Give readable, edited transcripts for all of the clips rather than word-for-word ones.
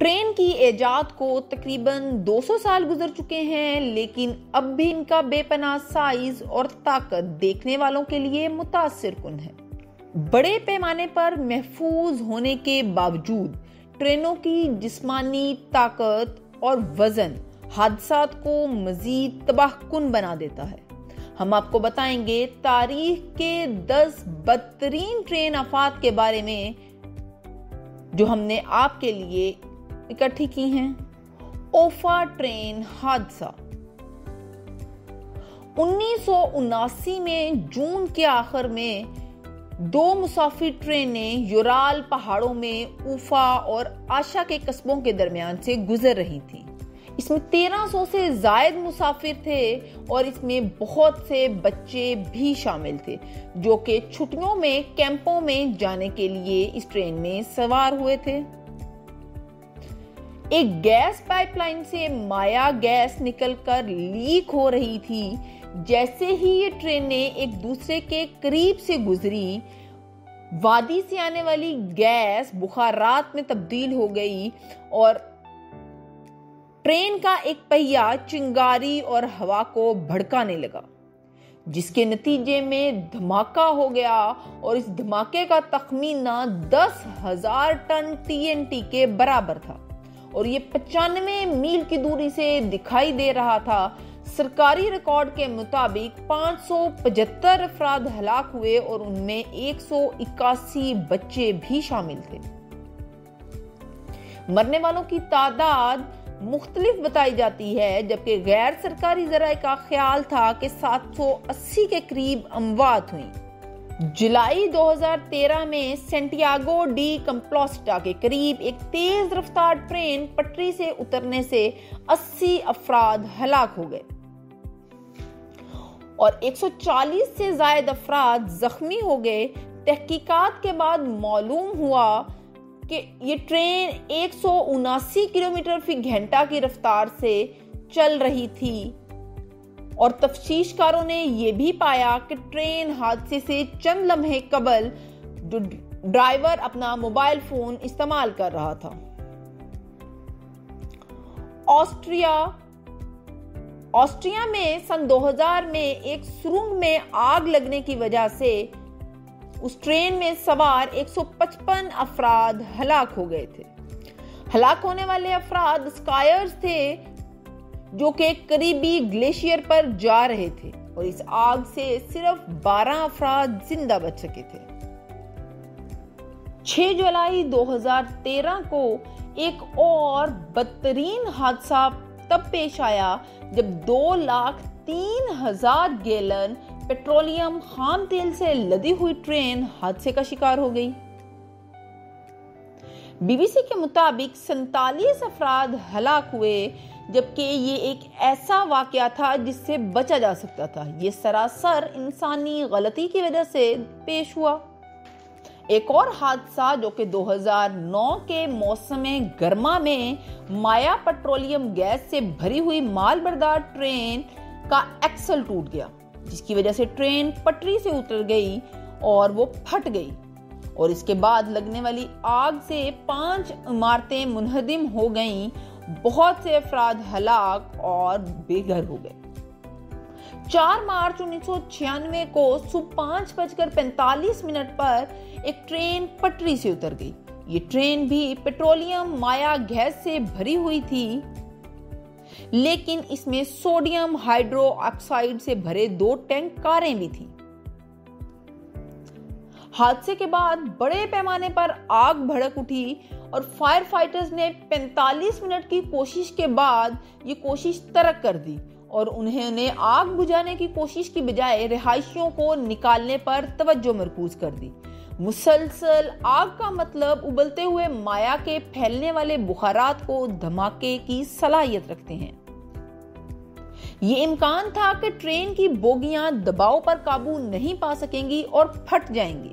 Train کی ایجاد کو تقریباً 200 سال گزر چکے ہیں، لیکن اب بھی ان کا بے پناہ سائز اور طاقت دیکھنے والوں کے لیے متاثر کن ہے۔ بڑے پیمانے پر محفوظ ہونے کے باوجود ٹرینوں کی جسمانی طاقت اور وزن حادثات کو مزید تباہ کن بنا دیتا ہے۔ ہم آپ کو بتائیں گے تاریخ کے 10 بدترین ٹرین آفات کے بارے میں جو ہم نے آپ کے لیے اکٹھی کی ہیں۔ اوفا ٹرین حادثہ 1979 میں جون کے آخر میں 2 مسافر ٹرینیں یورال پہاڑوں میں اوفا اور آشا کے قصبوں کے درمیان سے گزر رہی تھیں۔ اس میں 1300 سے زائد مسافر تھے اور اس میں بہت سے بچے بھی شامل تھے جو کہ چھٹیوں میں کیمپوں میں جانے کے لیے اس ٹرین میں سوار ہوئے تھے۔ ایک گیس پائپ لائن سے مایا گیس نکل کر لیک ہو رہی تھی۔ جیسے ہی یہ ٹرینیں ایک دوسرے کے قریب سے گزری، وادی سے آنے والی گیس بخارات میں تبدیل ہو گئی اور ٹرین کا ایک پہیہ چنگاری اور ہوا کو بھڑکانے لگا، جس کے نتیجے میں دھماکہ ہو گیا اور اس دھماکے کا تخمینہ 10,000 ٹن TNT کے برابر تھا اور یہ 95 میل کی دوری سے دکھائی دے رہا تھا۔ سرکاری ریکارڈ کے مطابق 575 افراد ہلاک ہوئے اور ان میں 181 بچے بھی شامل تھے۔ مرنے والوں کی تعداد مختلف بتائی جاتی ہے، جبکہ غیر سرکاری ذرائع کا خیال تھا کہ 780 کے قریب اموات ہوئیں۔ جولائی 2013 میں سینٹیاگو ڈی کمپوسٹا کے قریب ایک تیز رفتار ٹرین پٹری سے اترنے سے 80 افراد ہلاک ہو گئے اور 140 سے زائد افراد زخمی ہو گئے۔ تحقیقات کے بعد معلوم ہوا کہ یہ ٹرین 179 کلومیٹر فی گھنٹہ کی رفتار سے چل رہی تھی اور تفتیش کاروں نے یہ بھی پایا کہ ٹرین حادثے سے چند لمحے قبل ڈرائیور اپنا موبائل فون استعمال کر رہا تھا۔ آسٹریا میں سن 2000 میں ایک سرنگ میں آگ لگنے کی وجہ سے اس ٹرین میں سوار 155 افراد ہلاک ہو گئے تھے۔ ہلاک ہونے والے افراد اسکائرز تھے جو کہ قریبی گلیشیئر پر جا رہے تھے اور اس آگ سے صرف 12 افراد زندہ بچ سکے تھے۔ 6 جولائی 2013 کو ایک اور بدترین حادثہ تب پیش آیا جب 2,03,000 گیلن پیٹرولیم خام تیل سے لدی ہوئی ٹرین حادثے کا شکار ہو گئی۔ BBC کے مطابق 47 افراد ہلاک ہوئے، جبکہ یہ ایک ایسا واقعہ تھا جس سے بچا جا سکتا تھا۔ یہ سراسر انسانی غلطی کی وجہ سے پیش ہوا۔ ایک اور حادثہ جو کہ 2009 کے موسم گرما میں مایا پیٹرولیم گیس سے بھری ہوئی مال بردار ٹرین کا ایکسل ٹوٹ گیا، جس کی وجہ سے ٹرین پٹری سے اتر گئی اور وہ پھٹ گئی اور اس کے بعد لگنے والی آگ سے 5 عمارتیں منہدم ہو گئیں، بہت سے افراد ہلاک اور بے گھر ہو گئے۔ 4 مارچ 1996 کو صبح 5:45 پر ایک ٹرین پٹری سے اتر گئی۔ یہ ٹرین بھی پیٹرولیم مایا گیس سے بھری ہوئی تھی، لیکن اس میں سوڈیم ہائیڈرو آکسائڈ سے بھرے 2 ٹینک کاریں بھی تھیں۔ حادثے کے بعد بڑے پیمانے پر آگ بھڑک اٹھی اور فائر فائٹرز نے 45 منٹ کی کوشش کے بعد یہ کوشش ترک کر دی اور انہوں نے آگ بجھانے کی کوشش کی بجائے رہائشیوں کو نکالنے پر توجہ مرکوز کر دی۔ مسلسل آگ کا مطلب ابلتے ہوئے مایا کے پھیلنے والے بخارات کو دھماکے کی صلاحیت رکھتے ہیں۔ یہ امکان تھا کہ ٹرین کی بوگیاں دباؤ پر قابو نہیں پا سکیں گی اور پھٹ جائیں گی۔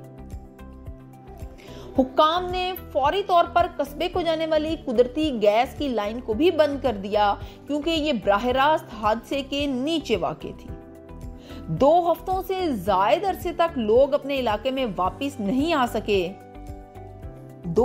حکام نے فوری طور پر قصبے کو جانے والی قدرتی گیس کی لائن کو بھی بند کر دیا کیونکہ یہ براہ راست حادثے کے نیچے واقع تھی۔ 2 ہفتوں سے زائد عرصے تک لوگ اپنے علاقے میں واپس نہیں آ سکے۔ 2